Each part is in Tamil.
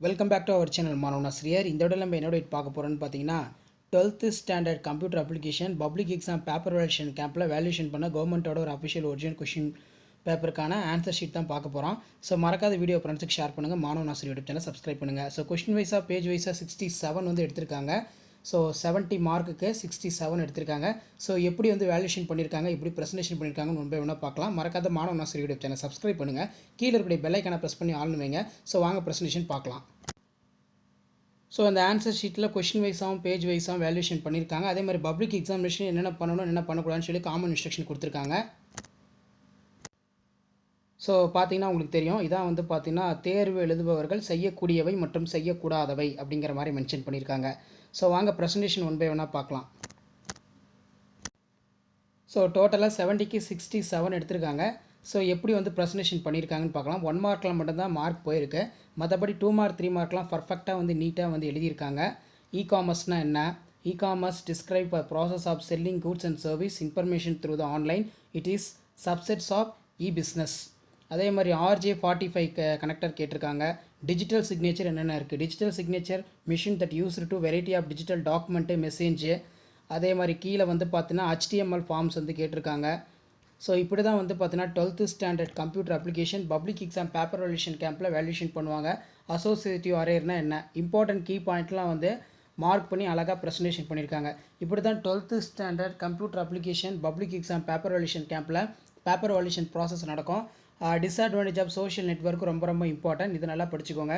Welcome back to our channel Manavanasiriyar. இந்த விட நம்ம என்னோட பார்க்க போகிறோன்னு பார்த்தீங்கன்னா 12th standard computer application public exam paper valuation கேம்பில் வேல்யூஷன் பண்ண கவர்மெண்ட்டோட ஒரு அஃபிஷியல் ஒரிஜினல் கொஷின் பேப்பருக்கான ஆன்சர் ஷீட் தான் பார்க்க போகிறோம். ஸோ மறக்காத வீடியோ ஃப்ரெண்ட்ஸுக்கு ஷேர் பண்ணுங்கள். மாணவனாசிரியர் யூடியூப் சேனல் சப்ஸ்கிரைப் பண்ணுங்கள். ஸோ கொஷின் வைஸாக பேஜ் வைஸாக 67 வந்து எடுத்திருக்காங்க. ஸோ 70 மார்க்குக்கு 67 எடுத்திருக்காங்க. ஸோ எப்படி வந்து வேல்யூஷன் பண்ணியிருக்காங்க, எப்படி ப்ரெசன்டேஷன் பண்ணியிருக்காங்கன்னு ரொம்ப வேணால் பார்க்கலாம். மறக்காத மாணவனாசிரியர் யூடியூப் சேனல் சப்ஸ்கிரைப் பண்ணுங்கள். கீழே இருக்கிற பெல் ஐக்கானை ப்ரெஸ் பண்ணி ஆல்னு வைங்க. ஸோ வாங்க ப்ரெசன்டேஷன் பார்க்கலாம். ஸோ அந்த ஆன்சர் ஷீட்டில் கொஷின் வைஸாகவும் பேஜ் வைஸாகவும் வேல்யூஷன் பண்ணியிருக்காங்க. அதே மாதிரி பப்ளிக் எக்ஸாமினேஷன் என்னென்ன பண்ணணும் என்ன பண்ணக்கூடாதுன்னு சொல்லி காமன் இன்ஸ்ட்ரக்ஷன் கொடுத்துருக்காங்க. ஸோ பார்த்தீங்கன்னா உங்களுக்கு தெரியும், இதான் வந்து பார்த்தீங்கன்னா தேர்வு எழுதுபவர்கள் செய்யக்கூடியவை மற்றும் செய்யக்கூடாதவை அப்படிங்கிற மாதிரி மென்ஷன் பண்ணியிருக்காங்க. ஸோ வாங்க ப்ரெசன்டேஷன் ஒன் பை ஒன்னாக பார்க்கலாம். ஸோ டோட்டலாக 70க்கு 67 எடுத்திருக்காங்க. ஸோ எப்படி வந்து ப்ரெசன்டேஷன் பண்ணியிருக்காங்கன்னு பார்க்கலாம். 1 மார்க்கில் மட்டும்தான் மார்க் போயிருக்கு. மற்றபடி 2 மார்க் 3 மார்க்லாம் பர்ஃபெக்டாக வந்து நீட்டாக வந்து எழுதியிருக்காங்க. இ-காமர்ஸ்னால் என்ன, e-commerce describe process of selling goods and service information through the online, it is subsets of e-business. அதே மாதிரி RJ45 கனெக்டர் கேட்டிருக்காங்க. டிஜிட்டல் சிக்னேச்சர் என்னென்ன இருக்குது, digital signature machine that used to variety of digital document message. அதே மாதிரி கீழே வந்து பார்த்தீங்கன்னா HTML ஃபார்ம்ஸ் வந்து கேட்டிருக்காங்க. ஸோ இப்படி தான் வந்து பார்த்தீங்கன்னா 12th standard computer application public exam paper valuation கேம்பில் வேல்யூஷன் பண்ணுவாங்க. அசோசியேட்டிவ் அரேர்னால் என்ன, இம்பார்ட்டன்ட் கீ பாயிண்ட்லாம் வந்து மார்க் பண்ணி அழகாக ப்ரெசன்டேஷன் பண்ணியிருக்காங்க. இப்படி தான் 12th standard computer application public exam paper valuation கேம்பில் பேப்பர் வேல்யூஷன் ப்ராசஸ் நடக்கும். டிஸ்அட்வான்டேஜ் ஆஃப் சோஷியல் நெட்வொர்க் ரொம்ப ரொம்ப இம்பார்ட்டன்ட், இது நல்லா படிச்சுக்கோங்க.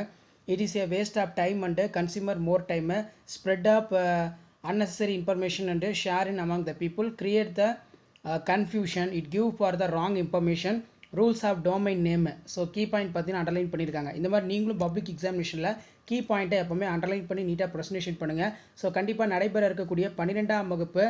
It is a waste of time and consumer more time, spread of unnecessary information and sharing among the people, create the confusion, it give for the wrong information, rules of domain name. So key point பார்த்தீங்கன்னா அண்டர்லைன் பண்ணியிருக்காங்க. இந்த மாதிரி நீங்களும் பப்ளிக் எக்ஸாமினேஷனில் கீ பாயிண்ட்டை எப்போவுமே அண்டர்லைன் பண்ணி நீட்டாக ப்ரெசன்டேஷன் பண்ணுங்கள். ஸோ கண்டிப்பாக நடைபெற இருக்கக்கூடிய 12ஆம் வகுப்பு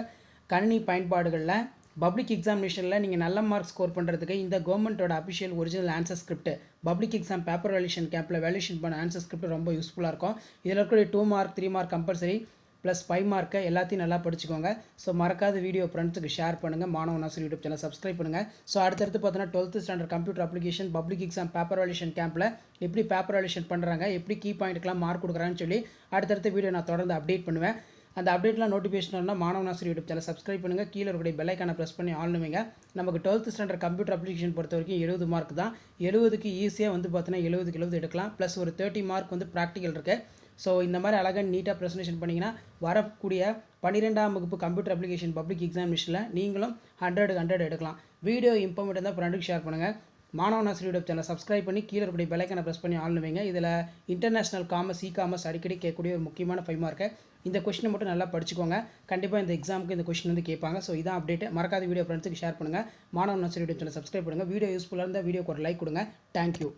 கணினி பயன்பாடுகளில் பப்ளிக் எக்ஸாமினேஷனில் நீங்கள் நல்ல மார்க் ஸ்கோர் பண்ணுறதுக்கு இந்த கவர்மெண்ட்டோட official original answer script public exam paper valuation கேம்பில் வேல்யூஷன் பண்ண ஆன்சர் ஸ்கிரிப்ட் ரொம்ப யூஸ்ஃபுல்லாக இருக்கும். இதில் இருக்கக்கூடிய 2 மார்க் 3 மார்க் கம்பல்சரி ப்ளஸ் 5 மார்க்கை எல்லாத்தையும் நல்லா படிச்சுக்கோங்க. ஸோ மறக்காத வீடியோ ஃப்ரெண்ட்ஸுக்கு ஷேர் பண்ணுங்கள். மாணவனாசிரியர் யூடியூப் சேனல் சப்ஸ்கிரைப் பண்ணுங்கள். ஸோ அடுத்தடுத்து பார்த்தீங்கன்னா 12th standard computer application public exam paper valuation கேம்பில் எப்படி பேப்பர் வேல்யூஷன் பண்ணுறாங்க, எப்படி கீ பாயிண்ட்டுக்கெலாம் மார்க் கொடுக்குறான்னு சொல்லி அடுத்தடுத்த வீடியோ நான் தொடர்ந்து அப்டேட் பண்ணுவேன். அந்த அப்டேட்லாம் நோட்டிஃபிகேஷன் வரணும். மாணவனாசிரியர் யூடியூப் சேனல் சப்ஸ்கிரைப் பண்ணுங்கள். கீழே இருக்கிற பெல் ஐக்கானை ப்ரெஸ் பண்ணி ஆன் பண்ணுங்க. நமக்கு 12th ஸ்டாண்டர்ட் கம்ப்யூட்டர் அப்ளிகேஷன் பொறுத்த வரைக்கும் 70 மார்க் தான். 70க்கு ஈஸியாக வந்து பார்த்தீங்கன்னா 70க்கு 70 எடுக்கலாம். ப்ளஸ் ஒரு 30 மார்க் வந்து ப்ராக்டிக்கல் இருக்குது. ஸோ இந்த மாதிரி அழகாக நீட்டாக ப்ரெசன்டேஷன் பண்ணிங்கன்னா வரக்கூடிய 12ஆம் வகுப்பு கம்ப்யூட்டர் அப்ளிகேஷன் பப்ளிக் எக்ஸாமினேஷனில் நீங்களும் 100க்கு 100 எடுக்கலாம். வீடியோ இம்பார்மெண்ட் இருந்தால் ஃப்ரெண்டுக்கு ஷேர் பண்ணுங்கள். மாணவனாசிரியர் யூடியூப் சேனல் சப்ஸ்கிரைப் பண்ணி கீழே இருக்கக்கூடிய பெல் ஐக்கானை ப்ரெஸ் பண்ணி ஆன் வைங்க. இதில் இன்டர்நேஷனல் காமர்ஸ் இ-காமர்ஸ் அடிக்கடி கேட்கக்கூடிய ஒரு முக்கியமான 5 மார்க்கு. இந்த கொஸ்டினை மட்டும் நல்லா படிச்சுக்கோங்க. கண்டிப்பாக இந்த எக்ஸாமுக்கு இந்த கொஸ்டின் வந்து கேட்பாங்க. ஸோ இதான் அப்டேட். மறக்காத வீடியோ ஃப்ரெண்ட்ஸுக்கு ஷேர் பண்ணுங்கள். மாணவனாசிரியர் யூடியூப் சேனல் சப்ஸ்கிரைப் பண்ணுங்கள். வீடியோ யூஸ்ஃபுல்லாக இருந்தால் வீடியோக்கு ஒரு லைக் கொடுங்க. தேங்க்யூ.